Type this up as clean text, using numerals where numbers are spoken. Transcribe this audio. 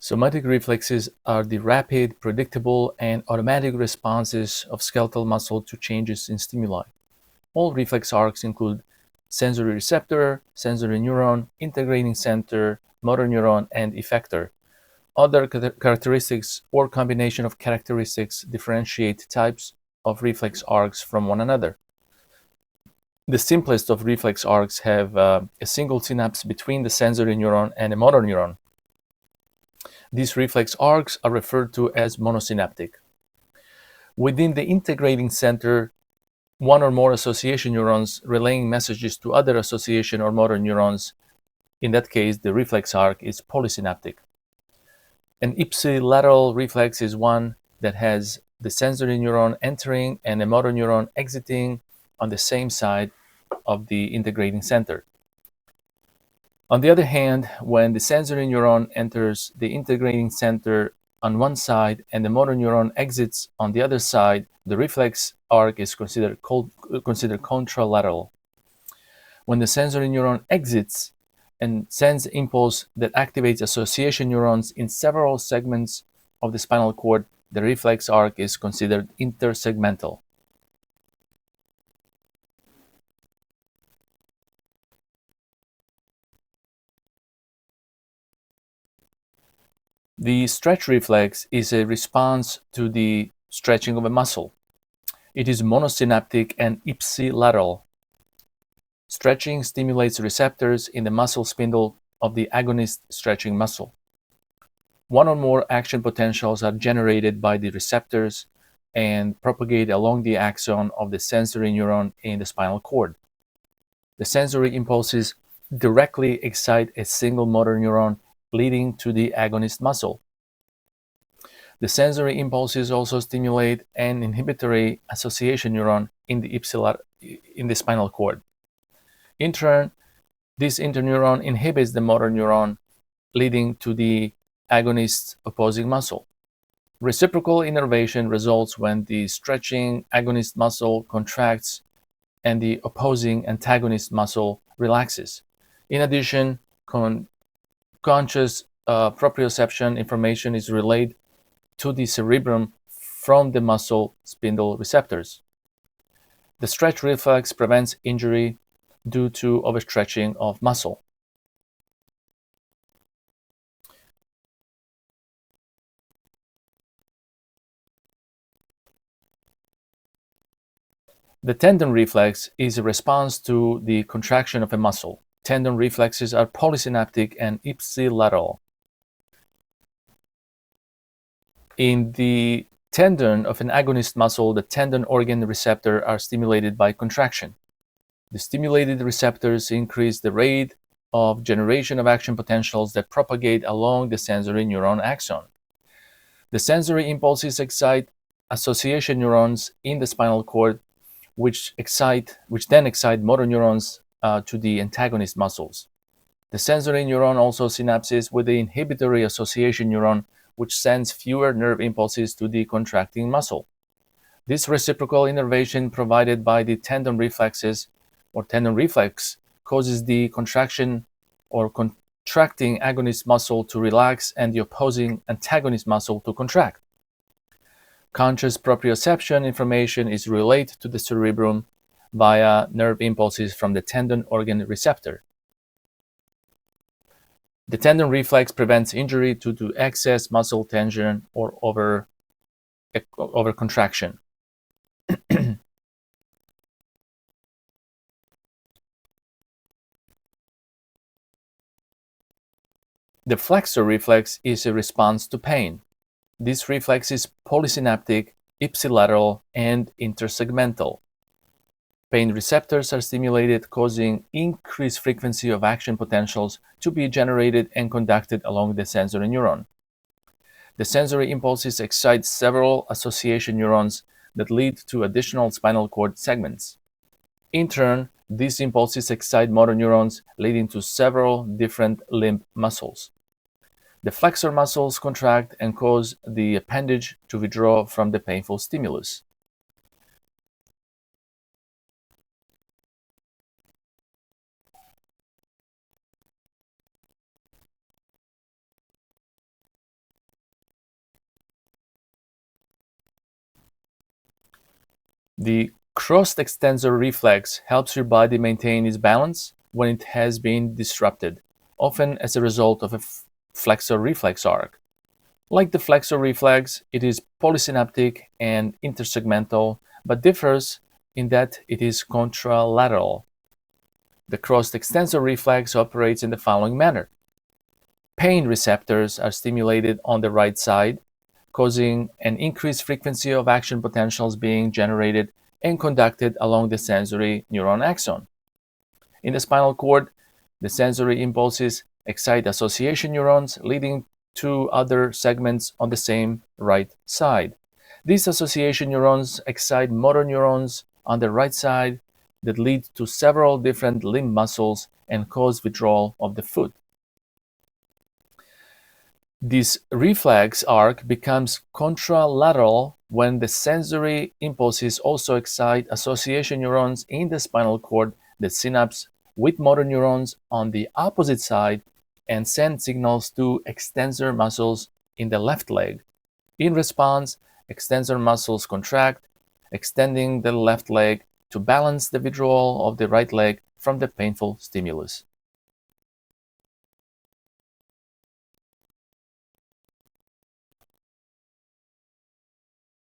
Somatic reflexes are the rapid, predictable, and automatic responses of skeletal muscle to changes in stimuli. All reflex arcs include sensory receptor, sensory neuron, integrating center, motor neuron, and effector. Other characteristics or combination of characteristics differentiate types of reflex arcs from one another. The simplest of reflex arcs have a single synapse between the sensory neuron and a motor neuron. These reflex arcs are referred to as monosynaptic. Within the integrating center, one or more association neurons relaying messages to other association or motor neurons. In that case, the reflex arc is polysynaptic. An ipsilateral reflex is one that has the sensory neuron entering and a motor neuron exiting on the same side of the integrating center. On the other hand, when the sensory neuron enters the integrating center on one side and the motor neuron exits on the other side, the reflex arc is considered contralateral. When the sensory neuron exits and sends impulse that activates association neurons in several segments of the spinal cord, the reflex arc is considered intersegmental. The stretch reflex is a response to the stretching of a muscle. It is monosynaptic and ipsilateral. Stretching stimulates receptors in the muscle spindle of the agonist stretching muscle. One or more action potentials are generated by the receptors and propagate along the axon of the sensory neuron in the spinal cord. The sensory impulses directly excite a single motor neuron, leading to the agonist muscle. The sensory impulses also stimulate an inhibitory association neuron in the spinal cord. In turn, this interneuron inhibits the motor neuron, leading to the agonist opposing muscle. Reciprocal innervation results when the stretching agonist muscle contracts and the opposing antagonist muscle relaxes. In addition, conscious proprioception information is relayed to the cerebrum from the muscle spindle receptors. The stretch reflex prevents injury due to overstretching of muscle. The tendon reflex is a response to the contraction of a muscle. Tendon reflexes are polysynaptic and ipsilateral. In the tendon of an agonist muscle, the tendon organ receptor are stimulated by contraction. The stimulated receptors increase the rate of generation of action potentials that propagate along the sensory neuron axon. The sensory impulses excite association neurons in the spinal cord, which then excite motor neurons to the antagonist muscles. The sensory neuron also synapses with the inhibitory association neuron, which sends fewer nerve impulses to the contracting muscle. This reciprocal innervation provided by the tendon reflexes or tendon reflex causes the contraction or contracting agonist muscle to relax and the opposing antagonist muscle to contract. Conscious proprioception information is relayed to the cerebrum via nerve impulses from the tendon organ receptor. The tendon reflex prevents injury due to excess muscle tension or overcontraction. The flexor reflex is a response to pain. This reflex is polysynaptic, ipsilateral, and intersegmental. Pain receptors are stimulated, causing increased frequency of action potentials to be generated and conducted along the sensory neuron. The sensory impulses excite several association neurons that lead to additional spinal cord segments. In turn, these impulses excite motor neurons, leading to several different limb muscles. The flexor muscles contract and cause the appendage to withdraw from the painful stimulus. The crossed extensor reflex helps your body maintain its balance when it has been disrupted, often as a result of a flexor reflex arc. Like the flexor reflex, it is polysynaptic and intersegmental, but differs in that it is contralateral. The crossed extensor reflex operates in the following manner. Pain receptors are stimulated on the right side, causing an increased frequency of action potentials being generated and conducted along the sensory neuron axon. In the spinal cord, the sensory impulses excite association neurons, leading to other segments on the same right side. These association neurons excite motor neurons on the right side that lead to several different limb muscles and cause withdrawal of the foot. This reflex arc becomes contralateral when the sensory impulses also excite association neurons in the spinal cord that synapse with motor neurons on the opposite side and send signals to extensor muscles in the left leg. In response, extensor muscles contract, extending the left leg to balance the withdrawal of the right leg from the painful stimulus.